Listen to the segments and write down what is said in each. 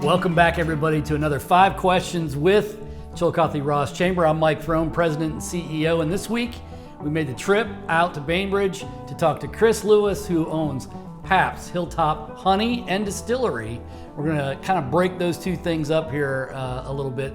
Welcome back, everybody, to another 5 Questions with Chillicothe Ross Chamber. I'm Mike Throne, President and CEO, and this week we made the trip out to Bainbridge to talk to Chris Lewis, who owns Pabst, Hilltop Honey and Distillery. We're going to kind of break those two things up here a little bit.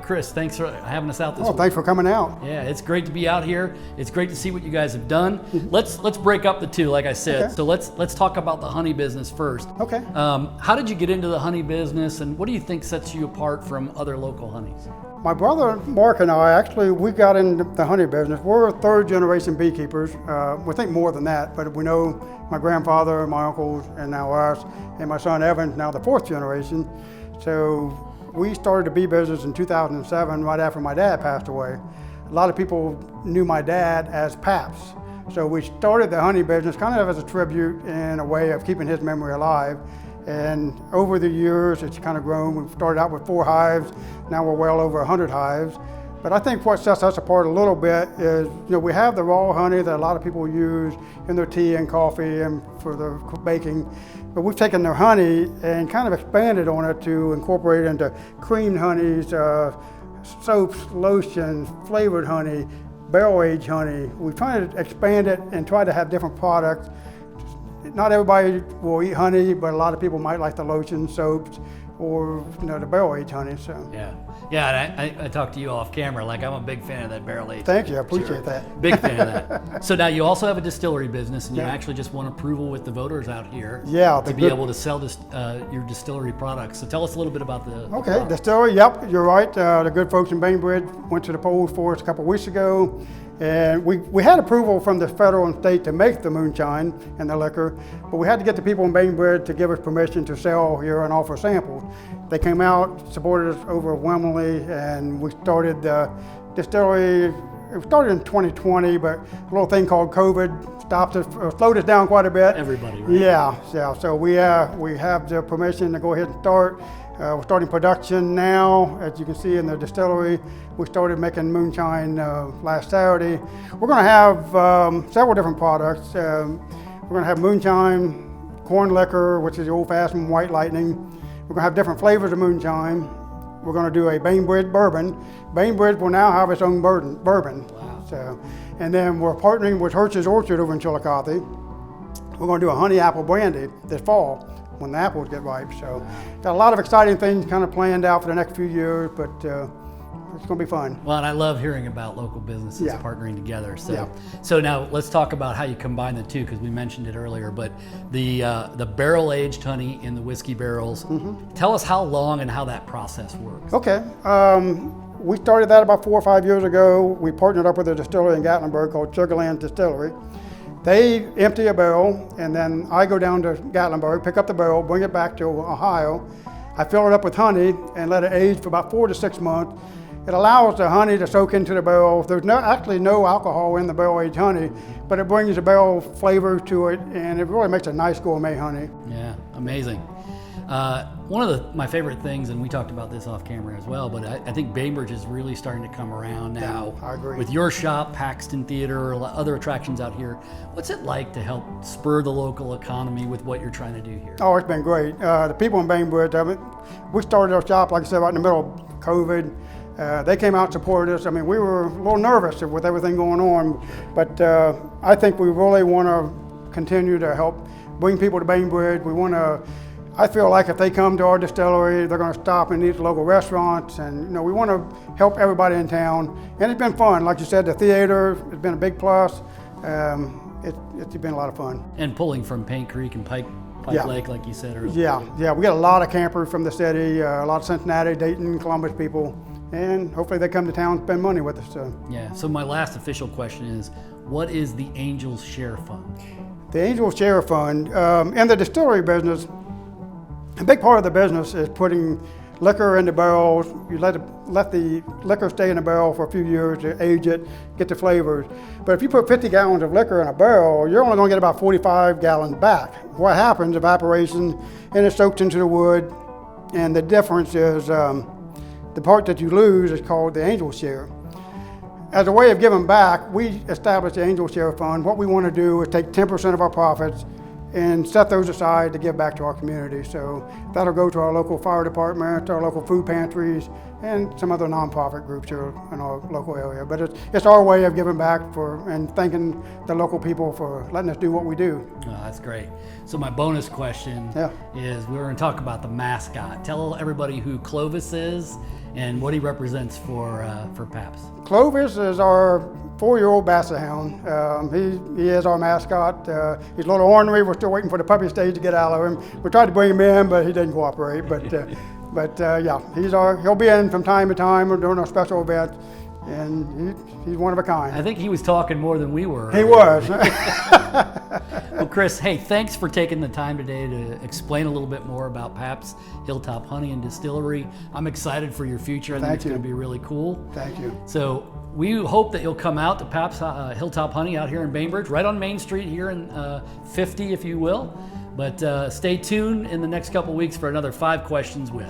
Chris, thanks for having us out this week. Thanks for coming out. Yeah, it's great to be out here. It's great to see what you guys have done. Let's break up the two, like I said. Okay. So let's talk about the honey business first. Okay. How did you get into the honey business, and what do you think sets you apart from other local honeys? My brother Mark and I, we got into the honey business. We're third generation beekeepers. We think more than that, but we know my grandfather, my uncles, and now us, and my son Evan, now the 4th generation. So we started the bee business in 2007, right after my dad passed away. A lot of people knew my dad as Pabst. So we started the honey business kind of as a tribute and a way of keeping his memory alive. And over the years, it's kind of grown. We started out with 4 hives. Now we're well over 100 hives. But I think what sets us apart a little bit is, we have the raw honey that a lot of people use in their tea and coffee and for the baking. But we've taken their honey and kind of expanded on it to incorporate it into creamed honeys, soaps, lotions, flavored honey, barrel-aged honey. We've tried to expand it and try to have different products. Not everybody will eat honey, but a lot of people might like the lotion, soaps, or the barrel-aged honey. So yeah. And I talked to you off camera. Like, I'm a big fan of that barrel-aged. Thank you, I appreciate that. Big fan of that. So now you also have a distillery business, and you actually just won approval with the voters out here. To be able to sell your distillery products. So tell us a little bit about the Okay, distillery. Yep, you're right. The good folks in Bainbridge went to the polls for us a couple of weeks ago. And we had approval from the federal and state to make the moonshine and the liquor, but we had to get the people in Bainbridge to give us permission to sell here and offer samples. They came out, supported us overwhelmingly, and we started the distillery. It started in 2020, but a little thing called COVID stopped us, slowed us down quite a bit. Everybody, right? Yeah. So we have the permission to go ahead and start. We're starting production now, as you can see in the distillery. We started making moonshine last Saturday. We're going to have several different products. We're going to have moonshine, corn liquor, which is the old-fashioned white lightning. We're going to have different flavors of moonshine. We're going to do a Bainbridge bourbon. Bainbridge will now have its own bourbon. Wow. So, and then we're partnering with Hirsch's Orchard over in Chillicothe. We're going to do a honey apple brandy this fall, when the apples get ripe. So got a lot of exciting things kind of planned out for the next few years, but it's going to be fun. Well, and I love hearing about local businesses partnering together. So now let's talk about how you combine the two, because we mentioned it earlier, but the barrel-aged honey in the whiskey barrels. Tell us how long and how that process works. Okay. We started that about 4 or 5 years ago. We partnered up with a distillery in Gatlinburg called Sugarland Distillery. They empty a barrel, and then I go down to Gatlinburg, pick up the barrel, bring it back to Ohio. I fill it up with honey and let it age for about 4 to 6 months. It allows the honey to soak into the barrel. There's actually no alcohol in the barrel-aged honey, but it brings the barrel flavor to it, and it really makes a nice gourmet honey. Yeah, amazing. One of my favorite things, and we talked about this off camera as well, but I think Bainbridge is really starting to come around now. I agree. With your shop, Paxton Theater, other attractions out here. What's it like to help spur the local economy with what you're trying to do here? Oh, it's been great. The people in Bainbridge, we started our shop, like I said, right in the middle of COVID. They came out and supported us. I mean, we were a little nervous with everything going on, but I think we really want to continue to help bring people to Bainbridge. I feel like if they come to our distillery, they're going to stop and eat at local restaurants, and we want to help everybody in town. And it's been fun. Like you said, the theater has been a big plus. It's been a lot of fun. And pulling from Paint Creek and Pike Lake, like you said earlier. Yeah. We get a lot of campers from the city, a lot of Cincinnati, Dayton, Columbus people, and hopefully they come to town and spend money with us. Yeah. So my last official question is, what is the Angels Share Fund? The Angels Share Fund, in the distillery business, a big part of the business is putting liquor in the barrels. You let the liquor stay in the barrel for a few years to age it, get the flavors. But if you put 50 gallons of liquor in a barrel, you're only going to get about 45 gallons back. What happens, evaporation, and it soaks into the wood, and the difference is the part that you lose is called the Angel Share. As a way of giving back, we established the Angel Share Fund. What we want to do is take 10% of our profits and set those aside to give back to our community. So that'll go to our local fire department, to our local food pantries, and some other nonprofit groups here in our local area. But it's our way of giving back and thanking the local people for letting us do what we do. Oh, that's great. So my bonus question is, we're going to talk about the mascot. Tell everybody who Clovis is and what he represents for Pabst. Clovis is our 4-year-old Basset Hound. He is our mascot. He's a little ornery. We're still waiting for the puppy stage to get out of him. We tried to bring him in, but he didn't cooperate. But yeah, he'll be in from time to time during our special events, and he's one of a kind. I think he was talking more than we were. He was. Well, Chris, hey, thanks for taking the time today to explain a little bit more about Pabst Hilltop Honey and Distillery. I'm excited for your future. I think it's going to be really cool. Thank you. So we hope that you'll come out to Pabst Hilltop Honey out here in Bainbridge, right on Main Street here in 50, if you will. But stay tuned in the next couple weeks for another 5 Questions With.